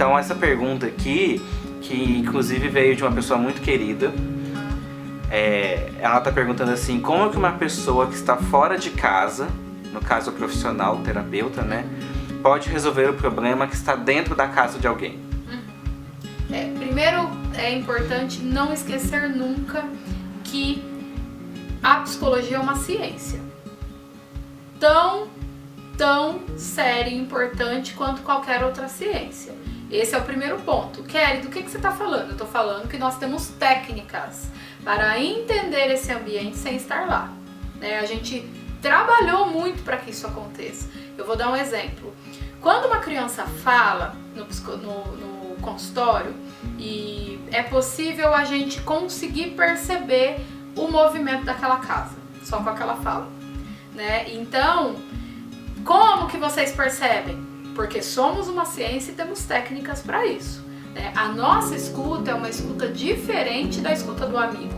Então essa pergunta aqui, que inclusive veio de uma pessoa muito querida, ela está perguntando assim, como que uma pessoa que está fora de casa, no caso o profissional, o terapeuta, né, pode resolver o problema que está dentro da casa de alguém? Primeiro é importante não esquecer nunca que a psicologia é uma ciência tão séria e importante quanto qualquer outra ciência. Esse é o primeiro ponto. Kelly, do que você está falando? Eu estou falando que nós temos técnicas para entender esse ambiente sem estar lá. Né? A gente trabalhou muito para que isso aconteça. Eu vou dar um exemplo. Quando uma criança fala no consultório, e é possível a gente conseguir perceber o movimento daquela casa, só com aquela fala. Né? Então, como que vocês percebem? Porque somos uma ciência e temos técnicas para isso. Né? A nossa escuta é uma escuta diferente da escuta do amigo.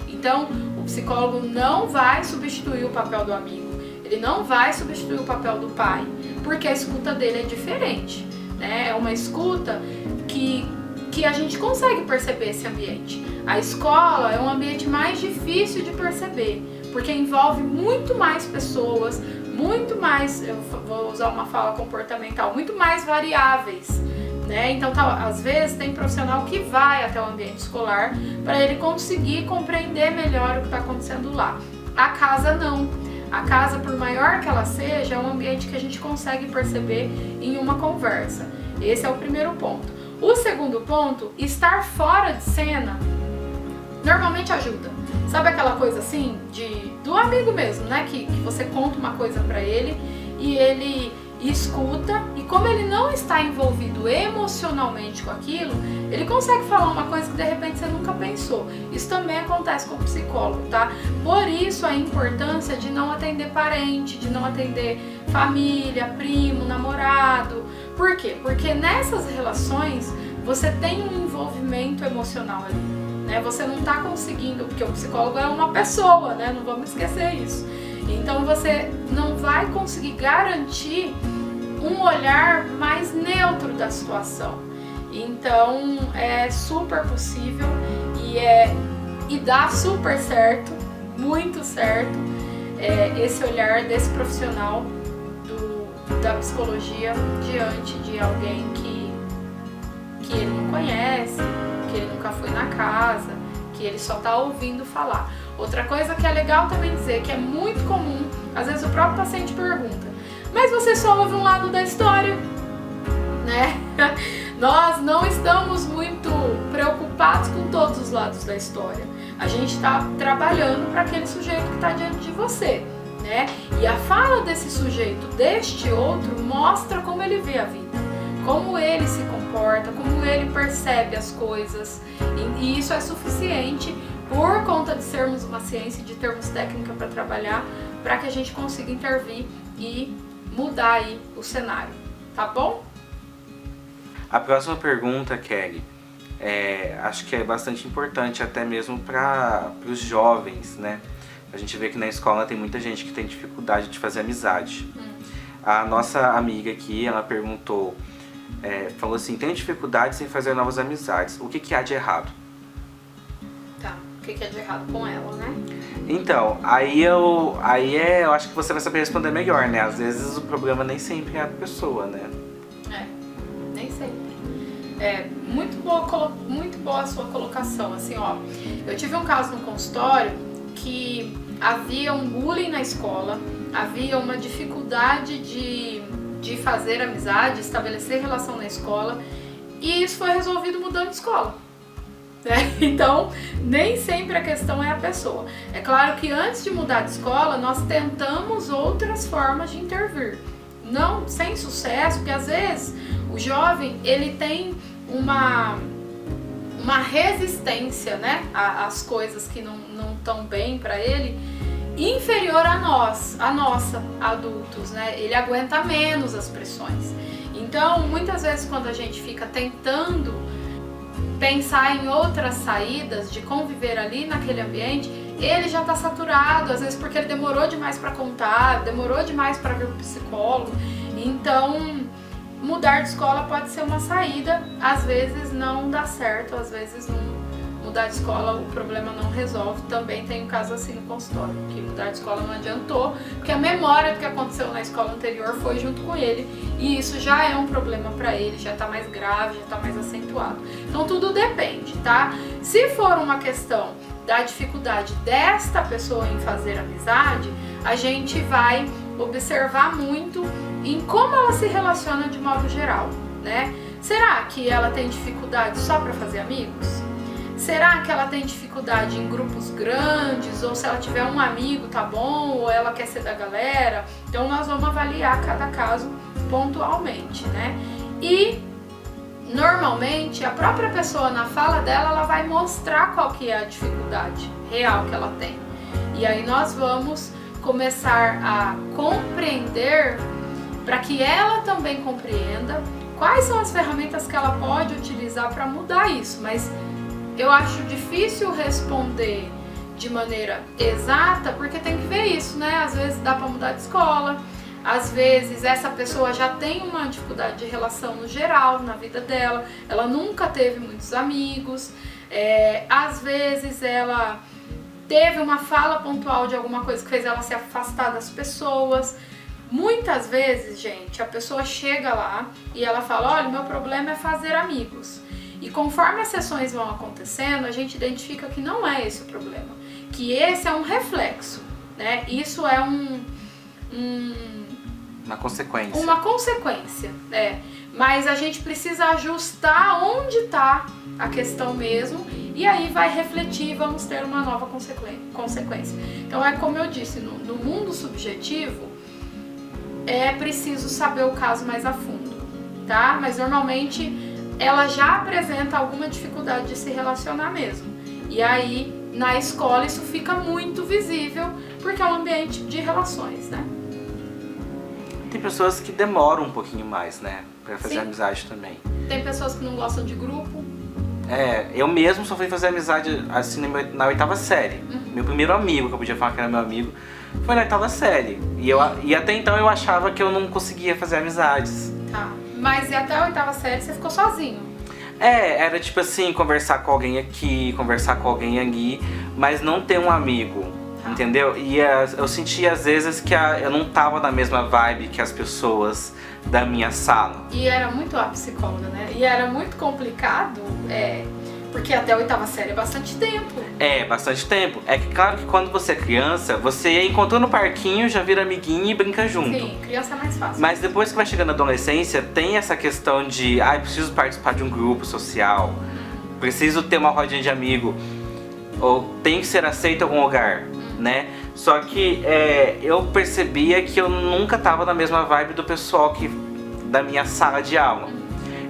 Então, o psicólogo não vai substituir o papel do amigo, ele não vai substituir o papel do pai, porque a escuta dele é diferente. Né? É uma escuta que a gente consegue perceber esse ambiente. A escola é um ambiente mais difícil de perceber, porque envolve muito mais pessoas, muito mais, eu vou usar uma fala comportamental, muito mais variáveis. Né? Então, às vezes, tem profissional que vai até o ambiente escolar para ele conseguir compreender melhor o que está acontecendo lá. A casa não. A casa, por maior que ela seja, é um ambiente que a gente consegue perceber em uma conversa. Esse é o primeiro ponto. O segundo ponto, estar fora de cena, normalmente ajuda. Sabe aquela coisa assim, do amigo mesmo, né? Que você conta uma coisa pra ele e ele escuta, e como ele não está envolvido emocionalmente com aquilo, ele consegue falar uma coisa que de repente você nunca pensou. Isso também acontece com o psicólogo, tá? Por isso a importância de não atender parente, de não atender família, primo, namorado. Por quê? Porque nessas relações você tem um envolvimento emocional ali, né? Você não está conseguindo, porque o psicólogo é uma pessoa, né? Não vamos esquecer isso. Então você não vai conseguir garantir um olhar mais neutro da situação. Então é super possível e dá super certo, muito certo, esse olhar desse profissional da psicologia diante de alguém que ele não conhece, que ele nunca foi na casa, que ele só está ouvindo falar. Outra coisa que é legal também dizer, que é muito comum, às vezes o próprio paciente pergunta, mas você só ouve um lado da história, né? Nós não estamos muito preocupados com todos os lados da história. A gente está trabalhando para aquele sujeito que está diante de você, né? E a fala desse sujeito, deste outro, mostra como ele vê a vida, como ele se comporta, como ele percebe as coisas, e isso é suficiente por conta de sermos uma ciência, de termos técnica para trabalhar, para que a gente consiga intervir e mudar aí o cenário, tá bom? A próxima pergunta, Kelly, acho que é bastante importante até mesmo para os jovens, né? A gente vê que na escola tem muita gente que tem dificuldade de fazer amizade. A nossa amiga aqui, ela perguntou, falou assim, tenho dificuldades em fazer novas amizades, o que há de errado? Tá, o que é de errado com ela, né? Então, eu acho que você vai saber responder melhor, né? Às vezes o problema nem sempre é a pessoa, né? Nem sempre. Muito boa a sua colocação, assim, ó. Eu tive um caso no consultório que havia um bullying na escola, havia uma dificuldade de fazer amizade, estabelecer relação na escola, e isso foi resolvido mudando de escola. Né? Então, nem sempre a questão é a pessoa. É claro que antes de mudar de escola, nós tentamos outras formas de intervir. Não sem sucesso, porque às vezes o jovem ele tem uma resistência, né, às coisas que não estão bem para ele, inferior a nossa, adultos, né? Ele aguenta menos as pressões. Então, muitas vezes quando a gente fica tentando pensar em outras saídas de conviver ali naquele ambiente, ele já está saturado, às vezes porque ele demorou demais para contar, demorou demais para ver o psicólogo. Então, mudar de escola pode ser uma saída, às vezes não dá certo, às vezes não. Mudar de escola, o problema não resolve. Também tem um caso assim no consultório, que mudar de escola não adiantou, porque a memória do que aconteceu na escola anterior foi junto com ele, e isso já é um problema para ele, já tá mais grave, já tá mais acentuado. Então tudo depende, tá? Se for uma questão da dificuldade desta pessoa em fazer amizade, a gente vai observar muito em como ela se relaciona de modo geral, né? Será que ela tem dificuldade só para fazer amigos? Será que ela tem dificuldade em grupos grandes? Ou se ela tiver um amigo, tá bom? Ou ela quer ser da galera? Então nós vamos avaliar cada caso pontualmente, né? E normalmente a própria pessoa na fala dela, ela vai mostrar qual que é a dificuldade real que ela tem. E aí nós vamos começar a compreender, para que ela também compreenda quais são as ferramentas que ela pode utilizar para mudar isso. Mas eu acho difícil responder de maneira exata, porque tem que ver isso, né? Às vezes dá para mudar de escola, às vezes essa pessoa já tem uma dificuldade de relação no geral, na vida dela, ela nunca teve muitos amigos, às vezes ela teve uma fala pontual de alguma coisa que fez ela se afastar das pessoas. Muitas vezes, gente, a pessoa chega lá e ela fala, olha, meu problema é fazer amigos. E conforme as sessões vão acontecendo, a gente identifica que não é esse o problema, que esse é um reflexo, né? Isso é uma consequência. Uma consequência, mas a gente precisa ajustar onde está a questão mesmo, e aí vai refletir e vamos ter uma nova consequência. Então é como eu disse, no mundo subjetivo é preciso saber o caso mais a fundo, tá? Mas normalmente ela já apresenta alguma dificuldade de se relacionar mesmo. E aí, na escola, isso fica muito visível, porque é um ambiente de relações, né? Tem pessoas que demoram um pouquinho mais, né? Pra fazer Sim. amizade também. Tem pessoas que não gostam de grupo. Eu mesmo só fui fazer amizade assim na 8ª série. Meu primeiro amigo, que eu podia falar que era meu amigo, foi na 8ª série. E até então eu achava que eu não conseguia fazer amizades. Tá. Mas e até a 8ª série você ficou sozinho? Era tipo assim, conversar com alguém aqui, conversar com alguém ali, mas não ter um amigo, entendeu? E eu sentia às vezes que eu não tava na mesma vibe que as pessoas da minha sala. E era muito a psicóloga, né? E era muito complicado, porque até a 8ª série é bastante tempo. Bastante tempo. É que claro que quando você é criança, você encontrou no parquinho, já vira amiguinho e brinca junto. Sim, criança é mais fácil. Mas depois que vai chegando na adolescência, tem essa questão de preciso participar de um grupo social, preciso ter uma rodinha de amigo, ou tem que ser aceito em algum lugar, né? Só que eu percebia que eu nunca tava na mesma vibe do pessoal da minha sala de aula.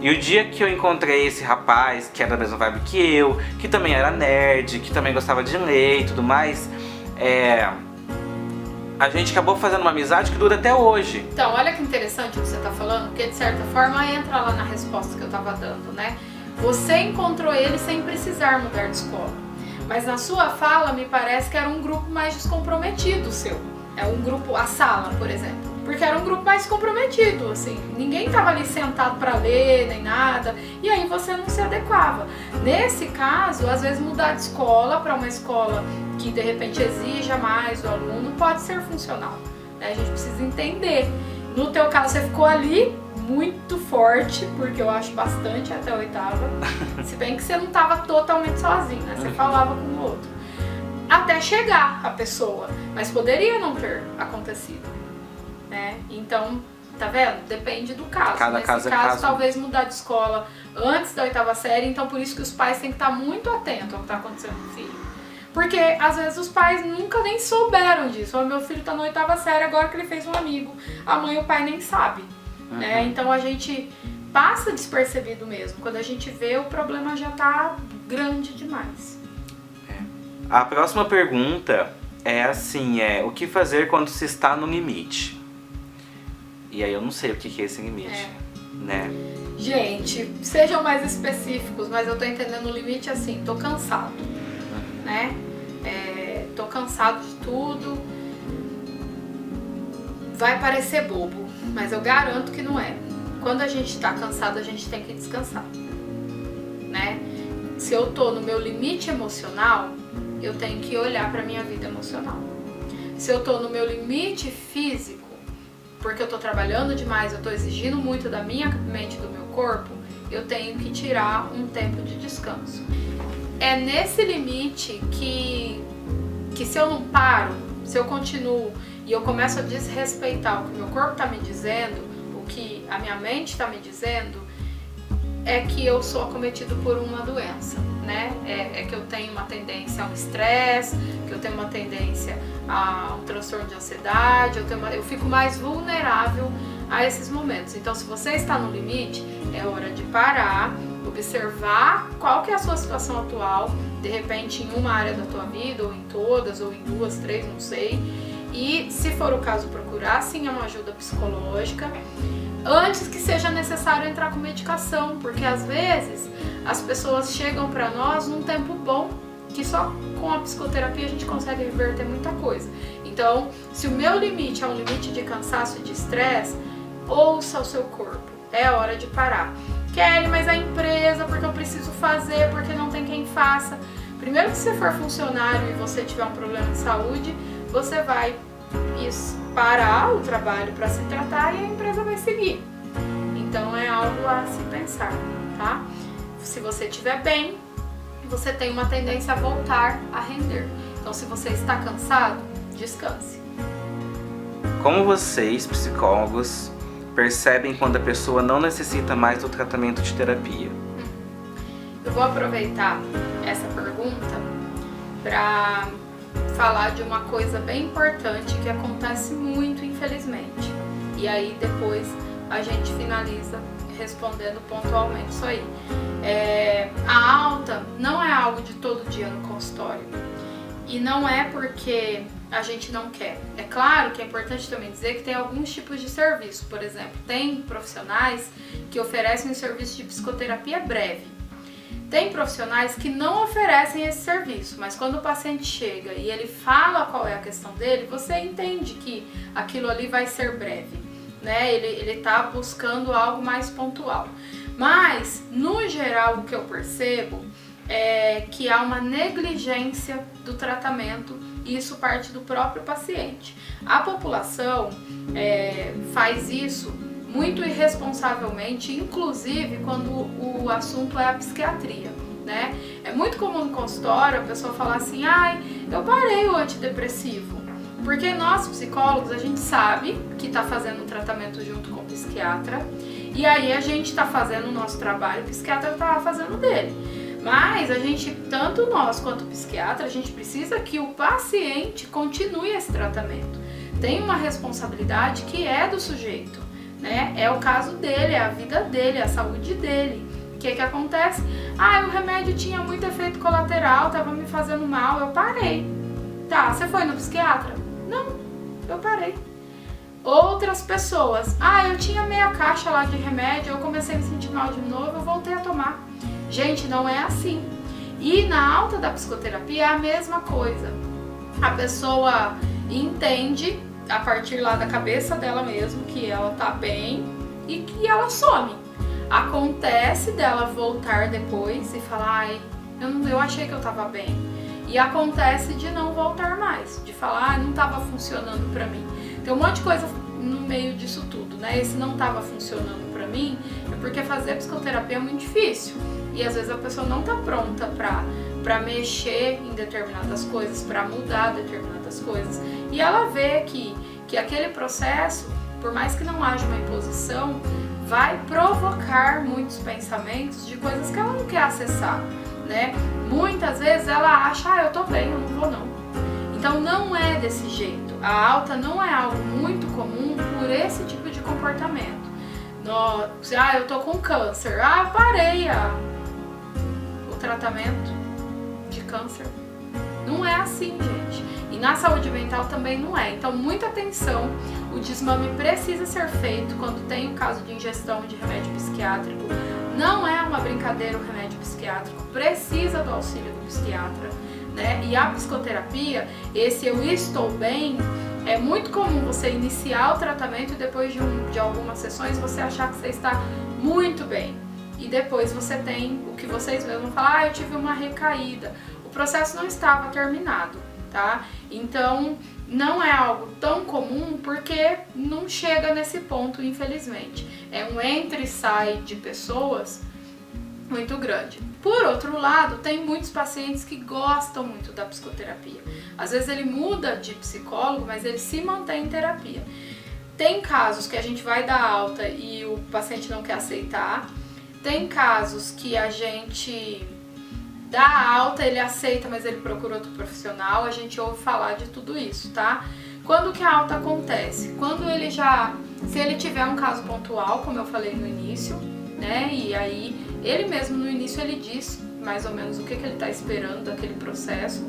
E o dia que eu encontrei esse rapaz, que era da mesma vibe que eu, que também era nerd, que também gostava de ler e tudo mais, a gente acabou fazendo uma amizade que dura até hoje. Então, olha que interessante o que você está falando, porque de certa forma entra lá na resposta que eu estava dando, né? Você encontrou ele sem precisar mudar de escola. Mas na sua fala, me parece que era um grupo mais descomprometido seu. É um grupo, a sala, por exemplo. Porque era um grupo mais comprometido, assim. Ninguém tava ali sentado para ler, nem nada. E aí você não se adequava. Nesse caso, às vezes mudar de escola para uma escola que de repente exija mais do aluno pode ser funcional, né? A gente precisa entender. No teu caso, você ficou ali muito forte, porque eu acho bastante até a 8ª. Se bem que você não tava totalmente sozinho, né? Você falava com o outro. Até chegar a pessoa. Mas poderia não ter acontecido, né? Então, tá vendo? Depende do caso. Cada Nesse caso é caso, caso. talvez mudar de escola antes da 8ª série, então por isso que os pais têm que estar muito atentos ao que tá acontecendo com o filho. Porque às vezes os pais nunca nem souberam disso. Meu filho tá na 8ª série agora que ele fez um amigo. A mãe e o pai nem sabem, né? Então a gente passa despercebido mesmo. Quando a gente vê, o problema já tá grande demais. A próxima pergunta é assim, o que fazer quando se está no limite? E aí eu não sei o que é esse limite, né? Gente, sejam mais específicos, mas eu tô entendendo o limite assim, tô cansado, né? Tô cansado de tudo. Vai parecer bobo, mas eu garanto que não é. quando a gente está cansado, a gente tem que descansar, né? Se eu tô no meu limite emocional, eu tenho que olhar para minha vida emocional. Se eu tô no meu limite físico, porque eu tô trabalhando demais, eu tô exigindo muito da minha mente, do meu corpo, eu tenho que tirar um tempo de descanso. É nesse limite que se eu não paro, se eu continuo e eu começo a desrespeitar o que o meu corpo tá me dizendo, o que a minha mente tá me dizendo, é que eu sou acometido por uma doença, né? É que eu tenho uma tendência ao estresse, que eu tenho uma tendência a um transtorno de ansiedade, eu fico mais vulnerável a esses momentos. Então, se você está no limite, é hora de parar, observar qual que é a sua situação atual, de repente em uma área da tua vida, ou em todas, ou em 2, 3, não sei. E, se for o caso, procurar sim uma ajuda psicológica, antes que seja necessário entrar com medicação, porque às vezes as pessoas chegam para nós num tempo bom, que só com a psicoterapia a gente consegue reverter muita coisa. Então, se o meu limite é um limite de cansaço e de estresse, ouça o seu corpo, é hora de parar. Kelly, mas a empresa, porque eu preciso fazer, porque não tem quem faça. Primeiro que você for funcionário e você tiver um problema de saúde, você vai parar o trabalho para se tratar e a empresa vai seguir. Então é algo a se pensar, tá? Se você estiver bem, você tem uma tendência a voltar a render. Então, se você está cansado, descanse. Como vocês, psicólogos, percebem quando a pessoa não necessita mais do tratamento de terapia? Eu vou aproveitar essa pergunta para falar de uma coisa bem importante que acontece muito, infelizmente. E aí depois a gente finaliza respondendo pontualmente isso aí. A alta não é algo de todo dia no consultório. E não é porque a gente não quer. É claro que é importante também dizer que tem alguns tipos de serviço. Por exemplo, tem profissionais que oferecem um serviço de psicoterapia breve. Tem profissionais que não oferecem esse serviço, mas quando o paciente chega e ele fala qual é a questão dele, você entende que aquilo ali vai ser breve, né? Ele tá buscando algo mais pontual. Mas, no geral, o que eu percebo é que há uma negligência do tratamento e isso parte do próprio paciente. A população faz isso muito irresponsavelmente, inclusive quando o assunto é a psiquiatria, né? É muito comum no consultório a pessoa falar assim, eu parei o antidepressivo. Porque nós, psicólogos, a gente sabe que está fazendo um tratamento junto com o psiquiatra e aí a gente está fazendo o nosso trabalho, o psiquiatra está fazendo o dele. Mas a gente, tanto nós quanto o psiquiatra, a gente precisa que o paciente continue esse tratamento. Tem uma responsabilidade que é do sujeito, né? É o caso dele, é a vida dele, é a saúde dele. O que acontece? O remédio tinha muito efeito colateral, estava me fazendo mal, eu parei. Tá, você foi no psiquiatra? Não, eu parei. Outras pessoas, eu tinha meia caixa lá de remédio, eu comecei a me sentir mal de novo, eu voltei a tomar. Gente, não é assim. E na alta da psicoterapia é a mesma coisa. A pessoa entende a partir lá da cabeça dela mesmo que ela tá bem e que ela some. Acontece dela voltar depois e falar, eu achei que eu tava bem. E acontece de não voltar mais, de falar, não tava funcionando pra mim. Tem um monte de coisa no meio disso tudo, né? Esse não tava funcionando pra mim é porque fazer psicoterapia é muito difícil. E às vezes a pessoa não tá pronta pra mexer em determinadas coisas, pra mudar determinadas coisas. E ela vê que aquele processo, por mais que não haja uma imposição, vai provocar muitos pensamentos de coisas que ela não quer acessar, né? Muitas vezes ela acha, eu tô bem, eu não vou não. Então não é desse jeito. A alta não é algo muito comum por esse tipo de comportamento. Eu tô com câncer, parei o tratamento de câncer. Não é assim, gente. E na saúde mental também não é. Então, muita atenção. O desmame precisa ser feito quando tem o caso de ingestão de remédio psiquiátrico. Não é uma brincadeira o remédio psiquiátrico. Precisa do auxílio do psiquiatra, né? E a psicoterapia, esse eu estou bem, É muito comum você iniciar o tratamento e depois de algumas sessões você achar que você está muito bem. E depois você tem o que vocês mesmos falam, eu tive uma recaída. O processo não estava terminado, tá? Então não é algo tão comum porque não chega nesse ponto, infelizmente. É um entra e sai de pessoas muito grande. Por outro lado, tem muitos pacientes que gostam muito da psicoterapia. Às vezes ele muda de psicólogo, mas ele se mantém em terapia. Tem casos que a gente vai dar alta e o paciente não quer aceitar. Tem casos que a gente dá alta, ele aceita, mas ele procura outro profissional. A gente ouve falar de tudo isso, tá? Quando que a alta acontece? Quando ele se ele tiver um caso pontual, como eu falei no início, né? E aí ele mesmo no início ele diz mais ou menos o que ele está esperando daquele processo.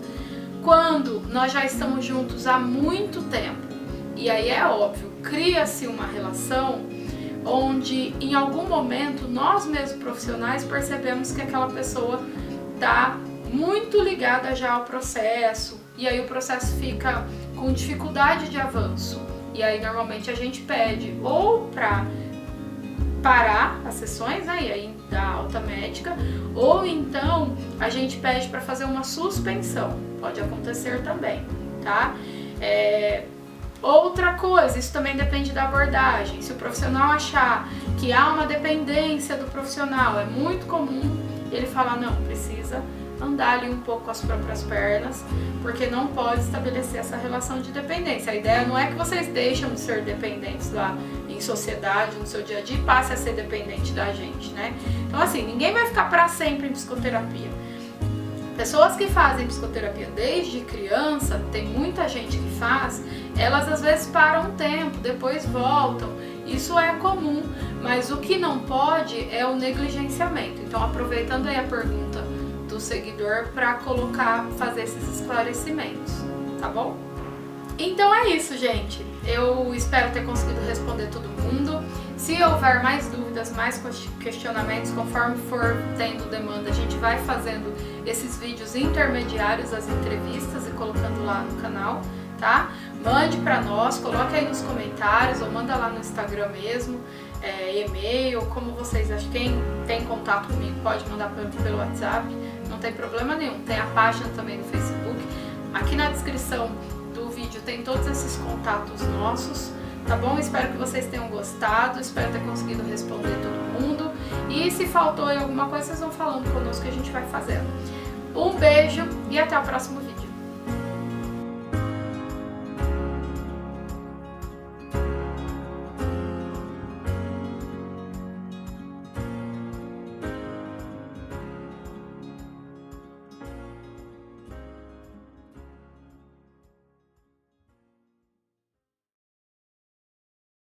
Quando nós já estamos juntos há muito tempo, e aí é óbvio, cria-se uma relação onde em algum momento nós mesmos profissionais percebemos que aquela pessoa está muito ligada já ao processo, e aí o processo fica com dificuldade de avanço. E aí normalmente a gente pede ou para parar as sessões, né, e aí dá alta médica, ou então a gente pede para fazer uma suspensão, pode acontecer também, tá? Outra coisa, isso também depende da abordagem. Se o profissional achar que há uma dependência do profissional, é muito comum ele falar, não, precisa andar ali um pouco com as próprias pernas, porque não pode estabelecer essa relação de dependência. A ideia não é que vocês deixem de ser dependentes lá em sociedade, no seu dia a dia, e passe a ser dependente da gente, né? Então assim, ninguém vai ficar para sempre em psicoterapia. Pessoas que fazem psicoterapia desde criança, tem muita gente que faz, elas às vezes param um tempo, depois voltam. Isso é comum, mas o que não pode é o negligenciamento. Então, aproveitando aí a pergunta do seguidor para fazer esses esclarecimentos, tá bom? Então é isso, gente. Eu espero ter conseguido responder todo mundo. Se houver mais dúvidas, mais questionamentos, conforme for tendo demanda, a gente vai fazendo esses vídeos intermediários, as entrevistas e colocando lá no canal, tá? Mande para nós, coloque aí nos comentários ou manda lá no Instagram mesmo, e-mail, como vocês acham. Quem tem contato comigo pode mandar pelo WhatsApp, não tem problema nenhum. Tem a página também no Facebook. Aqui na descrição do vídeo tem todos esses contatos nossos, tá bom? Espero que vocês tenham gostado, espero ter conseguido responder todo mundo. E se faltou em alguma coisa, vocês vão falando conosco que a gente vai fazendo. Um beijo e até o próximo vídeo.